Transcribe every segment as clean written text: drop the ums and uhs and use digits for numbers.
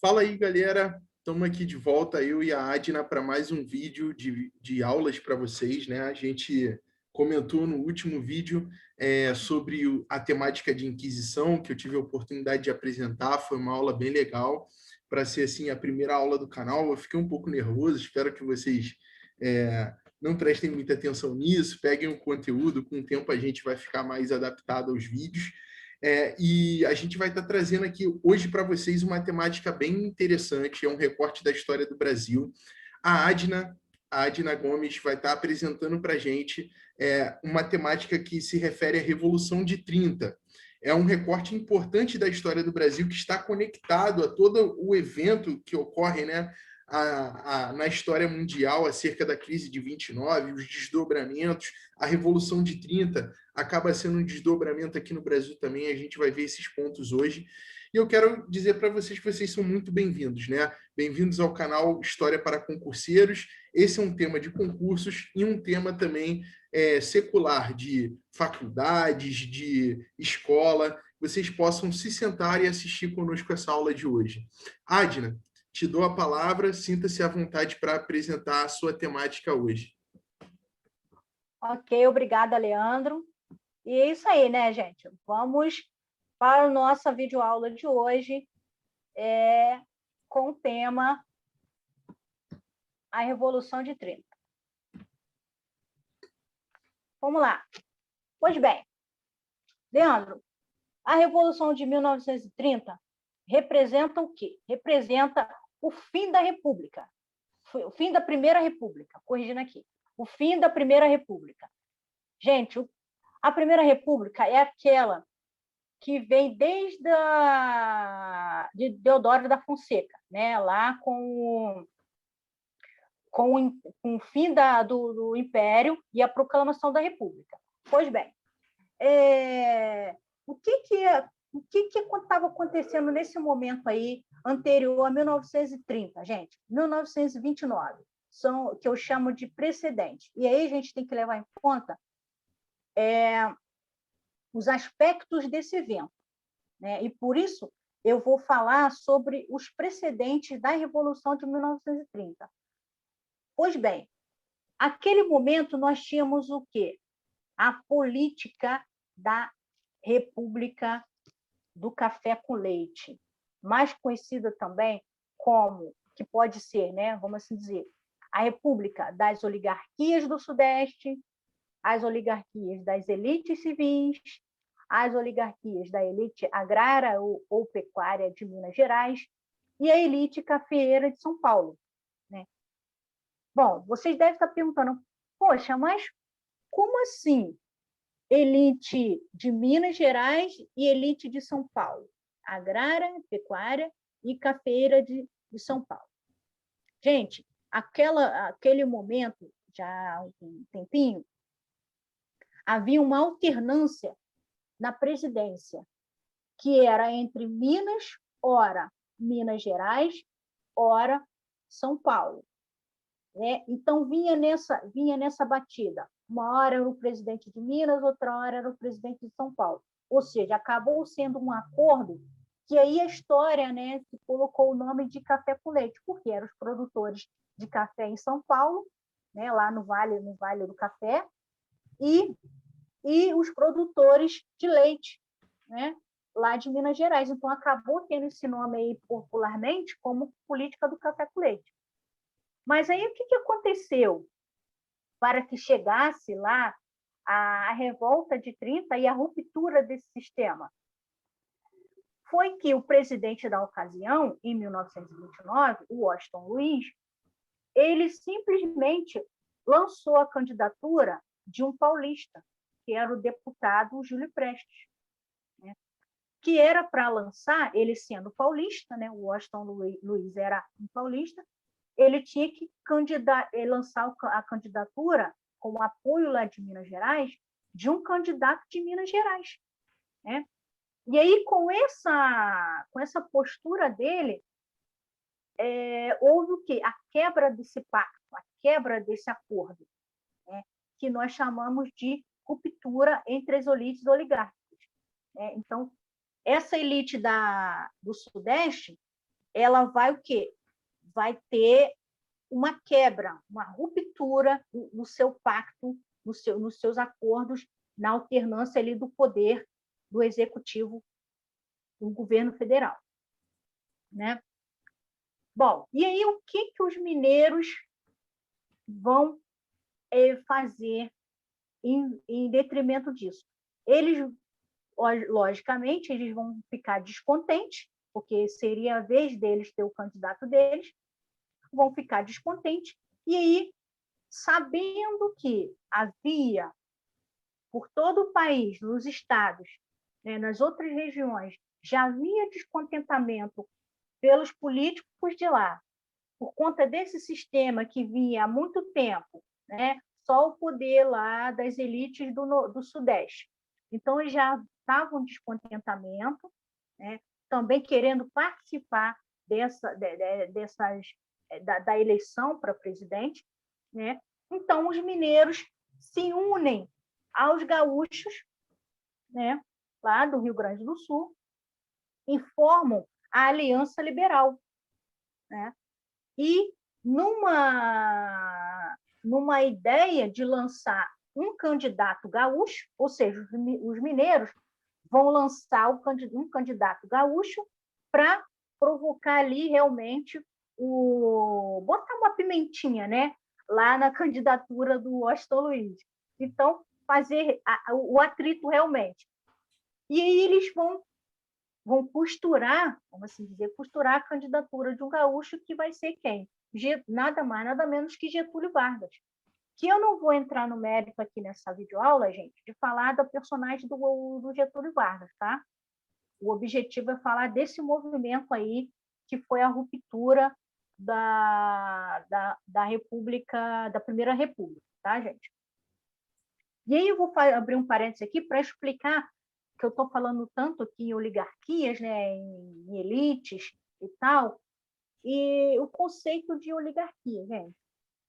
Fala aí, galera. Estamos aqui de volta, eu e a Adna, para mais um vídeo de aulas para vocês, né? A gente comentou no último vídeo sobre a temática de Inquisição, que eu tive a oportunidade de apresentar. Foi uma aula bem legal, para ser assim a primeira aula do canal. Eu fiquei um pouco nervoso, espero que vocês não prestem muita atenção nisso, peguem o conteúdo, com o tempo a gente vai ficar mais adaptado aos vídeos. E a gente vai estar trazendo aqui hoje para vocês uma temática bem interessante, é um recorte da história do Brasil. A Adna Gomes vai estar apresentando para a gente uma temática que se refere à Revolução de 30. É um recorte importante da história do Brasil que está conectado a todo o evento que ocorre, né, na história mundial acerca da crise de 29, os desdobramentos, a Revolução de 30 acaba sendo um desdobramento aqui no Brasil também, a gente vai ver esses pontos hoje. E eu quero dizer para vocês que vocês são muito bem-vindos, né? Bem-vindos ao canal História para Concurseiros. Esse é um tema de concursos e um tema também secular, de faculdades, de escola. Vocês possam se sentar e assistir conosco essa aula de hoje. Adna, te dou a palavra, sinta-se à vontade para apresentar a sua temática hoje. Ok, obrigada, Leandro. E é isso aí, né, gente? Vamos para a nossa videoaula de hoje, com o tema A Revolução de 30. Vamos lá. Pois bem, Leandro, a Revolução de 1930 representa o quê? Representa o fim da República, o fim da Primeira República, corrigindo aqui, o fim da Primeira República. Gente, a Primeira República é aquela que vem desde de Deodoro da Fonseca, né? Lá com o fim do Império e a proclamação da República. Pois bem, o que estava acontecendo nesse momento aí, anterior a 1930, gente? 1929, que eu chamo de precedente. E aí a gente tem que levar em conta os aspectos desse evento, né? E por isso eu vou falar sobre os precedentes da Revolução de 1930. Pois bem, naquele momento nós tínhamos o quê? A política da República do Café com Leite, mais conhecida também como, que pode ser, né, vamos assim dizer, a República das Oligarquias do Sudeste, as oligarquias das elites civis, as oligarquias da elite agrária ou pecuária de Minas Gerais e a elite cafeeira de São Paulo, né? Bom, vocês devem estar perguntando, poxa, mas como assim elite de Minas Gerais e elite de São Paulo? Agrária, pecuária e cafeeira de São Paulo. Gente, aquele momento, já há um tempinho, havia uma alternância na presidência, que era entre Minas, ora Minas Gerais, ora São Paulo. Né? Então, vinha nessa batida. Uma hora era o presidente de Minas, outra hora era o presidente de São Paulo. Ou seja, acabou sendo um acordo que aí a história, né, se colocou o nome de café com leite, porque eram os produtores de café em São Paulo, né, lá no Vale do Café, e os produtores de leite, né, lá de Minas Gerais. Então, acabou tendo esse nome aí popularmente como política do café com leite. Mas aí o que aconteceu para que chegasse lá a revolta de 30 e a ruptura desse sistema? Foi que o presidente da ocasião, em 1929, o Washington Luiz, ele simplesmente lançou a candidatura de um paulista, que era o deputado Júlio Prestes, né? Que era para lançar, ele sendo paulista, né? O Washington Luiz era um paulista, ele tinha que lançar a candidatura com apoio lá de Minas Gerais, de um candidato de Minas Gerais, né? E aí, com essa postura dele, houve o quê? A quebra desse pacto, a quebra desse acordo, né? Que nós chamamos de ruptura entre as elites oligárquicas. Né? Então, essa elite do Sudeste, ela vai o quê? Vai ter uma quebra, uma ruptura no seu pacto, nos seus acordos, na alternância ali do poder do executivo do governo federal, né? Bom, e aí o que os mineiros vão fazer em detrimento disso? Eles, logicamente, eles vão ficar descontentes, porque seria a vez deles ter o candidato deles, vão ficar descontentes, e aí, sabendo que havia, por todo o país, nos estados, né, nas outras regiões, já havia descontentamento pelos políticos de lá, por conta desse sistema que vinha há muito tempo, né, só o poder lá das elites do Sudeste. Então, eles já estavam em descontentamento, né, também querendo participar da eleição para presidente, né? Então, os mineiros se unem aos gaúchos, né, lá do Rio Grande do Sul, e formam a Aliança Liberal, né? E numa ideia de lançar um candidato gaúcho, ou seja, os mineiros vão lançar um candidato gaúcho para provocar ali realmente botar uma pimentinha, né, lá na candidatura do Washington Luiz. Então, fazer o atrito realmente. E aí eles vão costurar, vamos assim dizer, costurar a candidatura de um gaúcho que vai ser quem? Nada mais, nada menos que Getúlio Vargas. Que eu não vou entrar no mérito aqui nessa videoaula, gente, de falar da personagem do Getúlio Vargas, tá? O objetivo é falar desse movimento aí, que foi a ruptura da República, da Primeira República, tá, gente? E aí eu vou abrir um parênteses aqui para explicar que eu estou falando tanto aqui em oligarquias, né, em elites e tal, e o conceito de oligarquia, gente.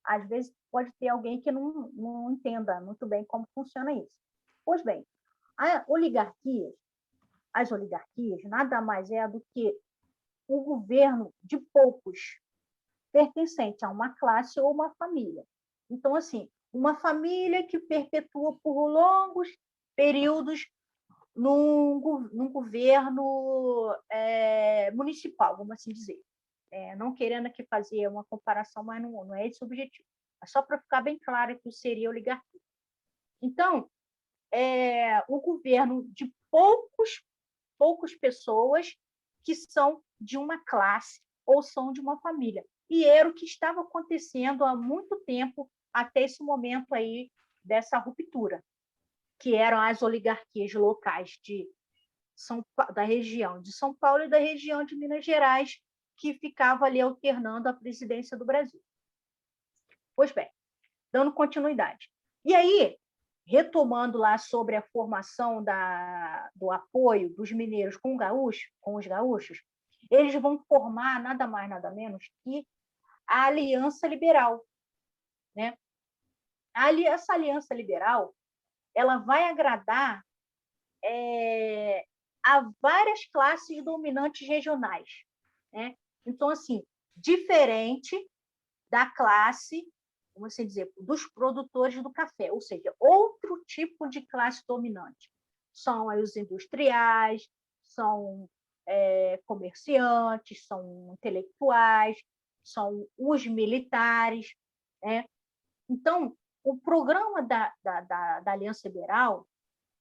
Às vezes pode ter alguém que não entenda muito bem como funciona isso. Pois bem, as oligarquias nada mais é do que o governo de poucos, pertencente a uma classe ou uma família. Então, assim, uma família que perpetua por longos períodos num governo municipal, vamos assim dizer. Não querendo aqui fazer uma comparação, mas não é esse o objetivo. É só para ficar bem claro que seria oligarquia. Então, o governo de poucas pessoas que são de uma classe ou são de uma família. E era o que estava acontecendo há muito tempo, até esse momento aí dessa ruptura, que eram as oligarquias locais da região de São Paulo e da região de Minas Gerais, que ficava ali alternando a presidência do Brasil. Pois bem, dando continuidade. E aí, retomando lá sobre a formação do apoio dos mineiros com os gaúchos, eles vão formar nada mais, nada menos que a Aliança Liberal, né? Essa Aliança Liberal, ela vai agradar a várias classes dominantes regionais, né? Então, assim, diferente da classe, vamos assim dizer, dos produtores do café, ou seja, outro tipo de classe dominante. São os industriais, são comerciantes, são intelectuais, são os militares, né? Então, o programa da Aliança Liberal,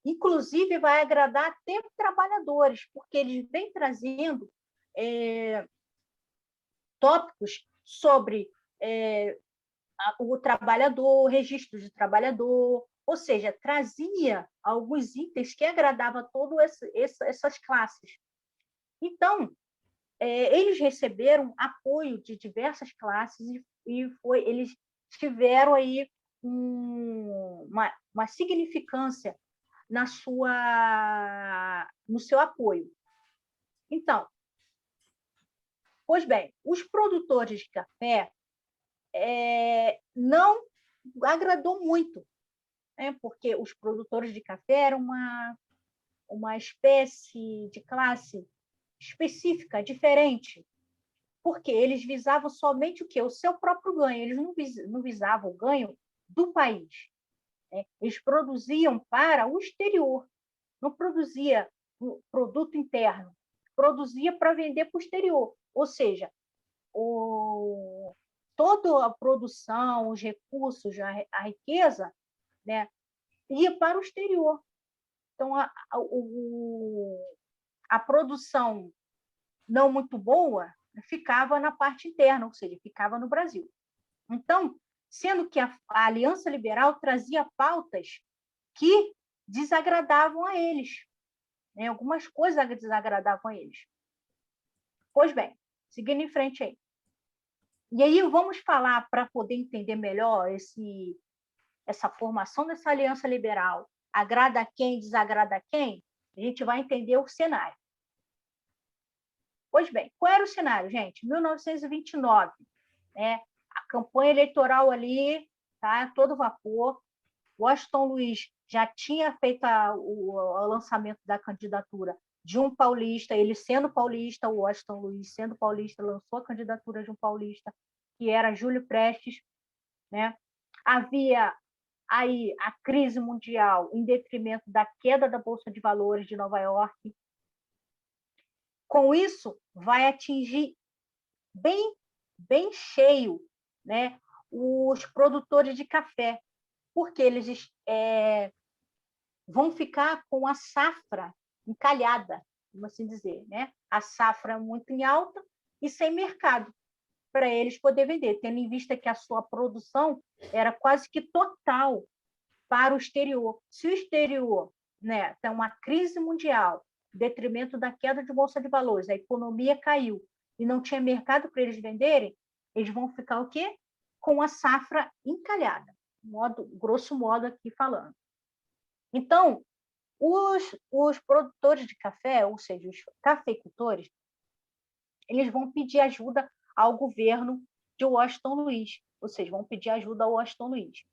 inclusive, vai agradar até trabalhadores, porque eles vêm trazendo tópicos sobre o trabalhador, o registro de trabalhador, ou seja, trazia alguns itens que agradavam a todas essas classes. Então, eles receberam apoio de diversas classes e eles tiveram aí uma significância no seu apoio. Então, pois bem, os produtores de café não agradou muito, né? Porque os produtores de café eram uma espécie de classe específica, diferente, Porque eles visavam somente o quê? O seu próprio ganho. Eles não visavam o ganho do país, né? Eles produziam para o exterior. Não produzia o produto interno. Produzia para vender para o exterior. Ou seja, toda a produção, os recursos, a riqueza, né, ia para o exterior. Então, a produção não muito boa ficava na parte interna, ou seja, ficava no Brasil. Então, sendo que a Aliança Liberal trazia pautas que desagradavam a eles, né? Algumas coisas desagradavam a eles. Pois bem, seguindo em frente aí. E aí vamos falar, para poder entender melhor essa formação dessa Aliança Liberal, agrada a quem, desagrada a quem, a gente vai entender o cenário. Pois bem, qual era o cenário, gente? 1929, né? A campanha eleitoral ali, tá? Todo vapor. Washington Luiz já tinha feito o lançamento da candidatura de um paulista, ele sendo paulista, o Washington Luiz sendo paulista, lançou a candidatura de um paulista, que era Júlio Prestes, né? Havia aí a crise mundial em detrimento da queda da Bolsa de Valores de Nova York. Com isso, vai atingir bem cheio, né, os produtores de café, porque eles vão ficar com a safra encalhada, vamos assim dizer, né? A safra muito em alta e sem mercado para eles poder vender, tendo em vista que a sua produção era quase que total para o exterior. Se o exterior, né, tem uma crise mundial, em detrimento da queda de bolsa de valores, a economia caiu e não tinha mercado para eles venderem, eles vão ficar o quê? Com a safra encalhada, grosso modo aqui falando. Então, os produtores de café, ou seja, os cafeicultores, eles vão pedir ajuda ao governo de Washington Luiz, ou seja, vão pedir ajuda ao Washington Luiz.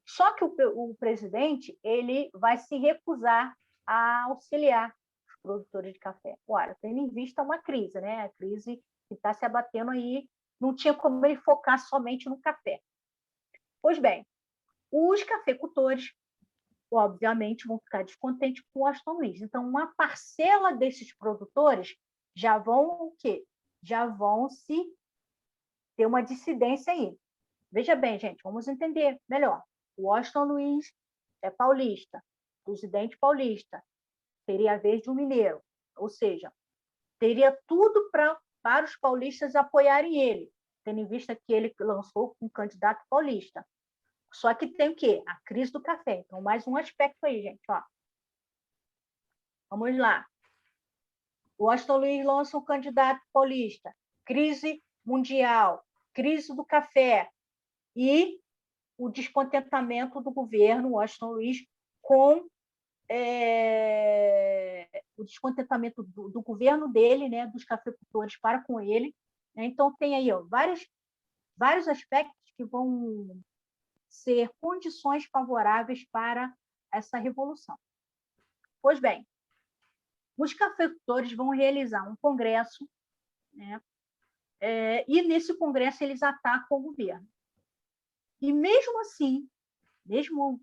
Só que o presidente ele vai se recusar a auxiliar os produtores de café. Ora, tendo em vista uma crise, né? A crise que está se abatendo aí, não tinha como ele focar somente no café. Pois bem, os cafeicultores, obviamente, vão ficar descontentes com o Washington Luiz. Então, uma parcela desses produtores já vão o quê? Já vão se ter uma dissidência aí. Veja bem, gente, vamos entender melhor. O Washington Luiz é paulista, presidente paulista, teria a vez de um mineiro, ou seja, teria tudo para os paulistas apoiarem ele, tendo em vista que ele lançou um candidato paulista. Só que tem o quê? A crise do café. Então, mais um aspecto aí, gente. Ó. Vamos lá. O Washington Luiz lança um candidato paulista. Crise mundial, crise do café e o descontentamento do governo Washington Luiz com o descontentamento do governo dele, né, dos cafeicultores para com ele. Né? Então, tem aí vários aspectos que vão ser condições favoráveis para essa revolução. Pois bem, os cafeicultores vão realizar um congresso, né, e nesse congresso eles atacam o governo. E mesmo assim, mesmo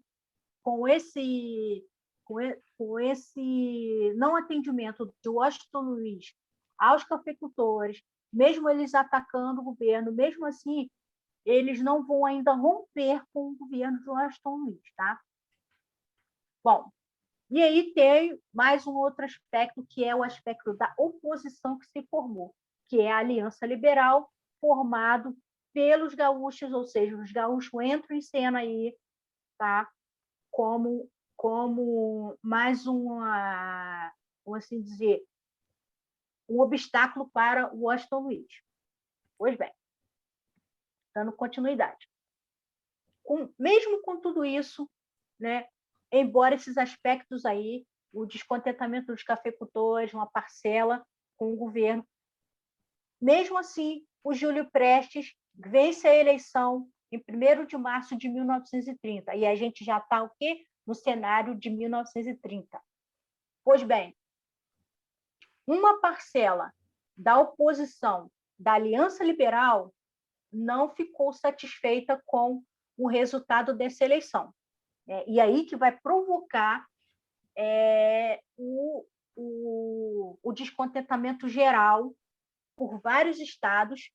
com esse não atendimento de Washington Luiz aos cafeicultores, mesmo eles atacando o governo, mesmo assim, eles não vão ainda romper com o governo de Washington Luiz, tá? Bom, e aí tem mais um outro aspecto, que é o aspecto da oposição que se formou, que é a Aliança Liberal, formado pelos gaúchos, ou seja, os gaúchos entram em cena aí, tá? Como mais uma, como assim dizer, um obstáculo para o Washington Luiz. Pois bem, dando continuidade. Mesmo com tudo isso, né, embora esses aspectos aí, o descontentamento dos cafeicultores, uma parcela com o governo, mesmo assim, o Júlio Prestes vence a eleição em 1º de março de 1930, e a gente já está o quê? No cenário de 1930. Pois bem, uma parcela da oposição da Aliança Liberal não ficou satisfeita com o resultado dessa eleição. E aí que vai provocar o descontentamento geral por vários estados,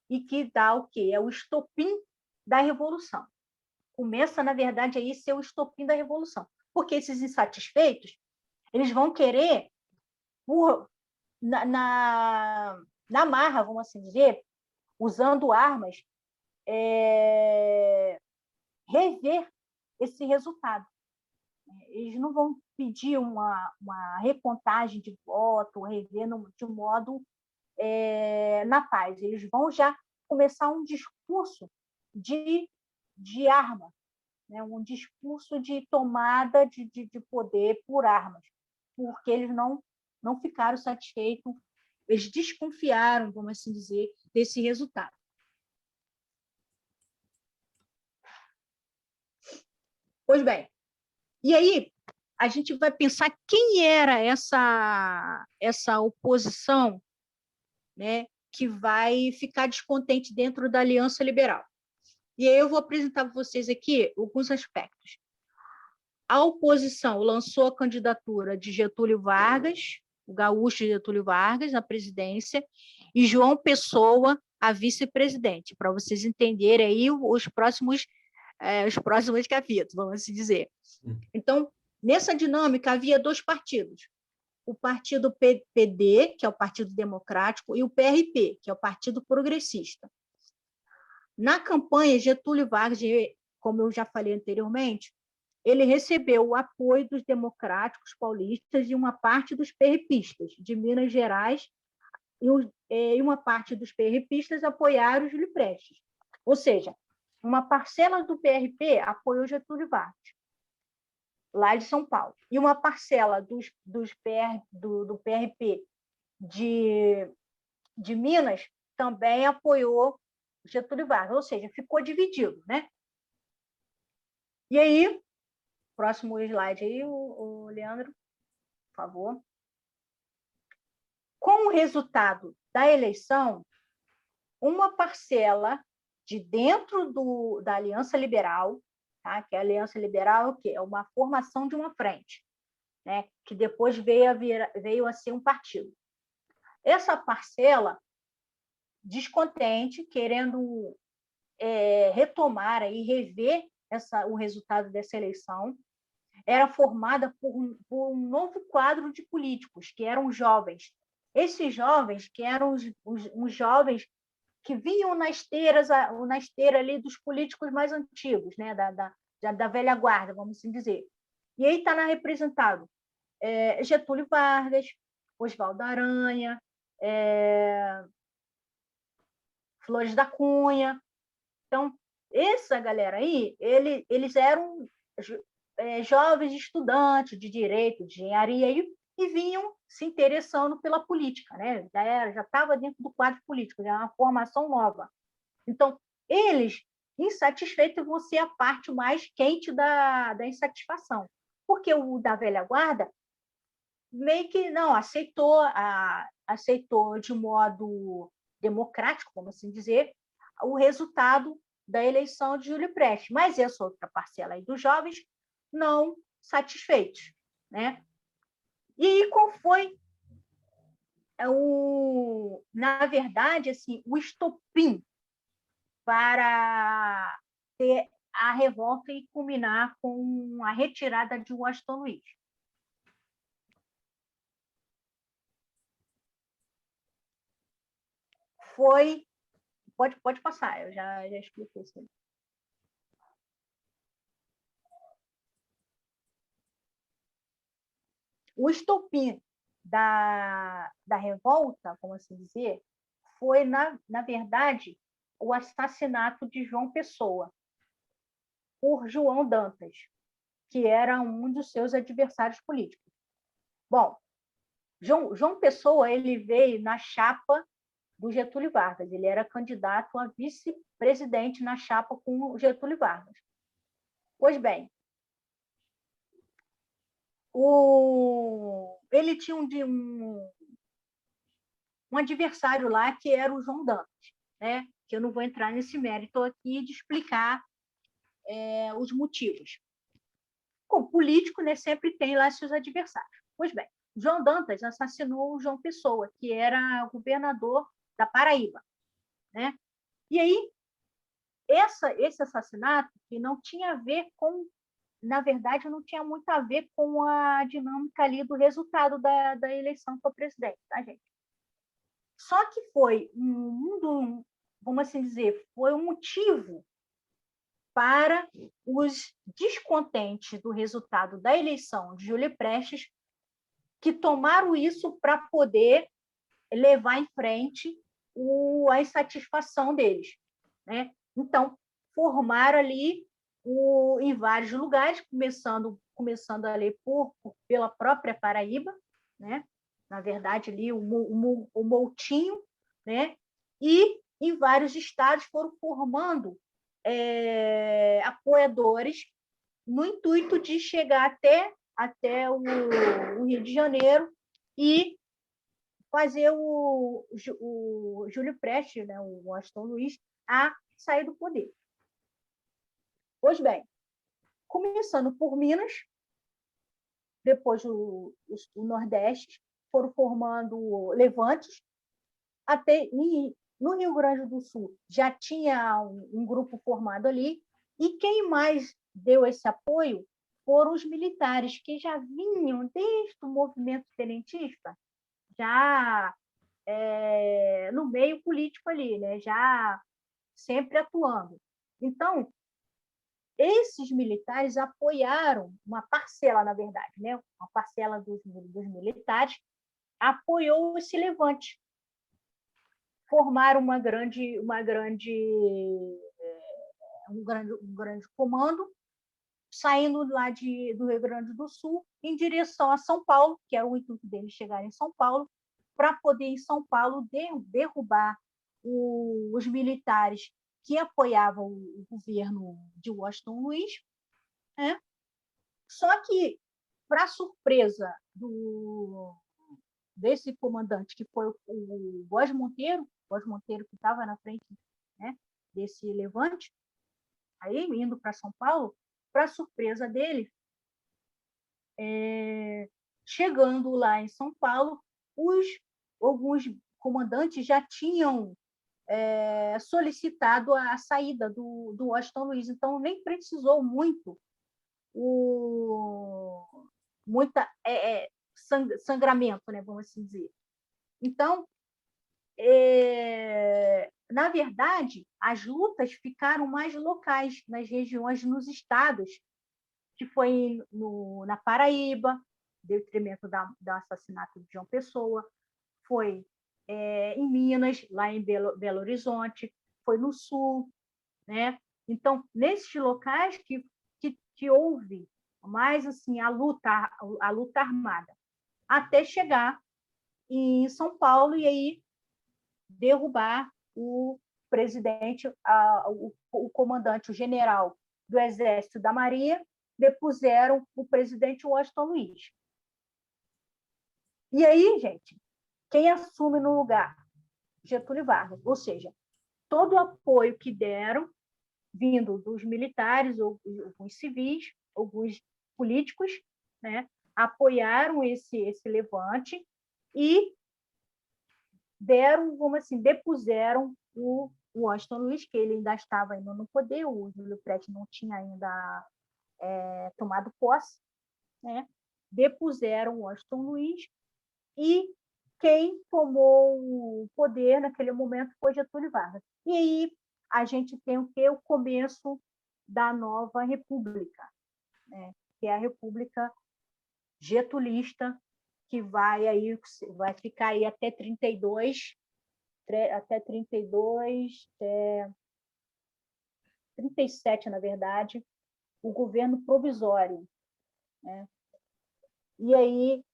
e que dá o quê? É o estopim da Revolução. Começa, na verdade, aí ser o estopim da Revolução. Porque esses insatisfeitos, eles vão querer, na marra, vamos assim dizer, usando armas, rever esse resultado. Eles não vão pedir uma recontagem de voto, rever de um modo na paz. Eles vão já começar um discurso de arma, né? Um discurso de tomada de poder por armas, porque eles não ficaram satisfeitos, eles desconfiaram, vamos assim dizer, desse resultado. Pois bem, e aí a gente vai pensar quem era essa oposição, né, que vai ficar descontente dentro da Aliança Liberal. E aí eu vou apresentar para vocês aqui alguns aspectos. A oposição lançou a candidatura de Getúlio Vargas, o gaúcho Getúlio Vargas, à presidência, e João Pessoa a vice-presidente, para vocês entenderem aí os próximos capítulos, vamos assim dizer. Então, nessa dinâmica, havia dois partidos. O partido PD, que é o Partido Democrático, e o PRP, que é o Partido Progressista. Na campanha, Getúlio Vargas, como eu já falei anteriormente, ele recebeu o apoio dos democráticos paulistas e uma parte dos PRPistas de Minas Gerais, e uma parte dos PRPistas apoiaram Júlio Prestes. Ou seja, uma parcela do PRP apoiou Getúlio Vargas, lá de São Paulo, e uma parcela do PRP de Minas também apoiou Getúlio Vargas, ou seja, ficou dividido, né? E aí, próximo slide aí, o Leandro, por favor. Com o resultado da eleição, uma parcela de dentro da Aliança Liberal, tá? Que a Aliança Liberal é o quê? É uma formação de uma frente, né? Que depois veio a ser um partido. Essa parcela, descontente, querendo retomar e rever o resultado dessa eleição, era formada por um novo quadro de políticos, que eram jovens. Esses jovens, que eram os jovens que vinham na esteira ali dos políticos mais antigos, né? da velha guarda, vamos assim dizer. E aí está representado Getúlio Vargas, Oswaldo Aranha, Flores da Cunha. Então, essa galera aí, eles eram jovens estudantes de direito, de engenharia, e vinham se interessando pela política, né? Já estava dentro do quadro político, já era uma formação nova. Então, eles, insatisfeitos, vão ser a parte mais quente da insatisfação, porque o da velha guarda meio que não aceitou de modo democrático, vamos assim dizer, o resultado da eleição de Júlio Prestes, mas essa outra parcela aí dos jovens não satisfeitos, né? E aí, qual foi na verdade, assim, o estopim para ter a revolta e culminar com a retirada de Washington Luiz? Foi... Pode passar, eu já expliquei isso. O estopim da revolta, como assim dizer, foi, na verdade, o assassinato de João Pessoa por João Dantas, que era um dos seus adversários políticos. Bom, João Pessoa, ele veio na chapa do Getúlio Vargas, ele era candidato a vice-presidente na chapa com o Getúlio Vargas. Pois bem, ele tinha um adversário lá que era o João Dantas, né? Que eu não vou entrar nesse mérito aqui de explicar os motivos. Como político, né, sempre tem lá seus adversários. Pois bem, João Dantas assassinou o João Pessoa, que era governador da Paraíba, né? E aí, esse assassinato, que não tinha a ver com, na verdade, não tinha muito a ver com a dinâmica ali do resultado da eleição para presidente, tá, gente? Só que foi vamos assim dizer, foi um motivo para os descontentes do resultado da eleição de Júlio Prestes, que tomaram isso para poder levar em frente a insatisfação deles, né? Então, formaram ali em vários lugares, começando ali pela própria Paraíba, né? Na verdade, ali o Moutinho, né? E em vários estados foram formando apoiadores no intuito de chegar até o Rio de Janeiro e fazer o Júlio Prestes, né, o Washington Luiz, a sair do poder. Pois bem, começando por Minas, depois o Nordeste, foram formando levantes, até no Rio Grande do Sul já tinha um grupo formado ali, e quem mais deu esse apoio foram os militares, que já vinham desde o movimento tenentista, já no meio político ali, né? Já sempre atuando. Então, esses militares apoiaram, uma parcela, na verdade, né? Uma parcela dos militares apoiou esse levante. Formaram um grande comando, saindo lá do Rio Grande do Sul em direção a São Paulo, que era o intuito deles chegar em São Paulo, para poder, em São Paulo, derrubar os militares que apoiavam o governo de Washington Luiz, né? Só que, para surpresa desse comandante, que foi o Góes Monteiro que estava na frente, né, desse levante, aí indo para São Paulo, para surpresa dele, chegando lá em São Paulo, alguns comandantes já tinham solicitado a saída do Washington Luiz, então nem precisou muita sangramento, né, vamos assim dizer. Então, na verdade, as lutas ficaram mais locais nas regiões, nos estados, que foi na Paraíba, detrimento do assassinato de João Pessoa, foi em Minas, lá em Belo Horizonte, foi no Sul, né? Então, nesses locais que houve mais assim a luta armada, até chegar em São Paulo e aí derrubar o presidente, o comandante, o general do Exército da Marinha, depuseram o presidente Washington Luiz. E aí, gente, quem assume no lugar? Getúlio Vargas. Ou seja, todo o apoio que deram, vindo dos militares, alguns civis, alguns políticos, né, apoiaram esse levante e depuseram o Washington Luiz, que ele ainda estava ainda no poder, o Júlio Prestes não tinha ainda tomado posse, né? Depuseram o Washington Luiz e quem tomou o poder naquele momento foi Getúlio Vargas. E aí a gente tem o quê? O começo da nova república, né? Que é a República Getulista, que vai ficar aí até 32, 37, na verdade, o governo provisório, né? E aí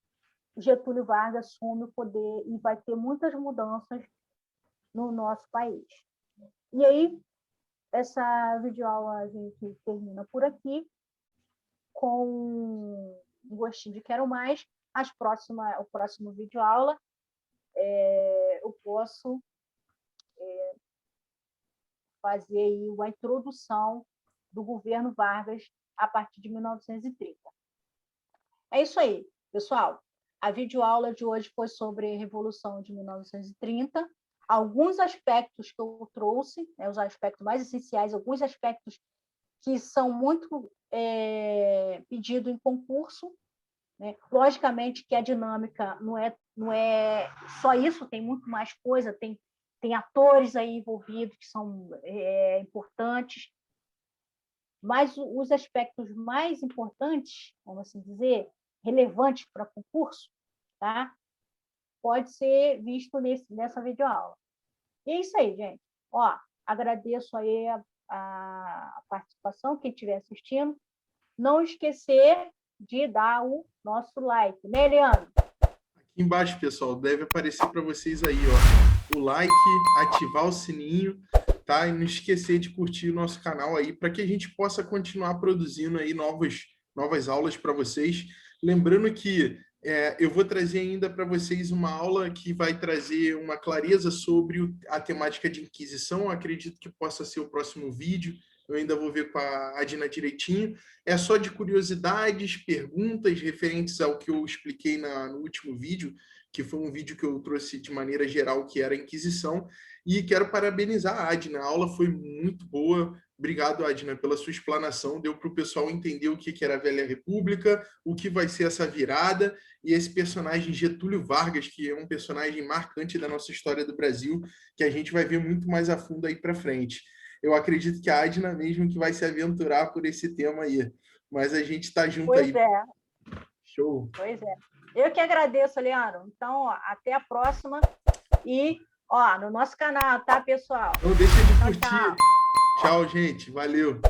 Getúlio Vargas assume o poder e vai ter muitas mudanças no nosso país. E aí, essa videoaula a gente termina por aqui, com um gostinho de quero mais. O próximo videoaula eu posso fazer aí uma introdução do governo Vargas a partir de 1930. É isso aí, pessoal. A videoaula de hoje foi sobre a Revolução de 1930. Alguns aspectos que eu trouxe, os aspectos mais essenciais, alguns aspectos que são muito pedidos em concurso, né? Logicamente que a dinâmica não é só isso, tem muito mais coisa, tem atores aí envolvidos que são importantes, mas os aspectos mais importantes, vamos assim dizer, relevantes para concurso, tá? Pode ser visto nessa videoaula. E é isso aí, gente. Ó, agradeço aí a participação, quem estiver assistindo. Não esquecer de dar o nosso like, né, Leandro? Aqui embaixo, pessoal, deve aparecer para vocês aí, ó, o like, ativar o sininho, tá? E não esquecer de curtir o nosso canal aí, para que a gente possa continuar produzindo aí novas aulas para vocês. Lembrando que eu vou trazer ainda para vocês uma aula que vai trazer uma clareza sobre a temática de Inquisição. Acredito que possa ser o próximo vídeo. Eu ainda vou ver com a Adina direitinho. É só de curiosidades, perguntas referentes ao que eu expliquei no último vídeo, que foi um vídeo que eu trouxe de maneira geral, que era a Inquisição. E quero parabenizar a Adina. A aula foi muito boa. Obrigado, Adina, pela sua explanação. Deu para o pessoal entender o que era a Velha República, o que vai ser essa virada, e esse personagem Getúlio Vargas, que é um personagem marcante da nossa história do Brasil, que a gente vai ver muito mais a fundo aí para frente. Eu acredito que a Adina mesmo que vai se aventurar por esse tema aí. Mas a gente está junto aí. Pois é. Show. Pois é. Eu que agradeço, Leandro. Então, ó, até a próxima. E, no nosso canal, tá, pessoal? Não deixa de curtir. Tchau. Tchau, gente. Valeu.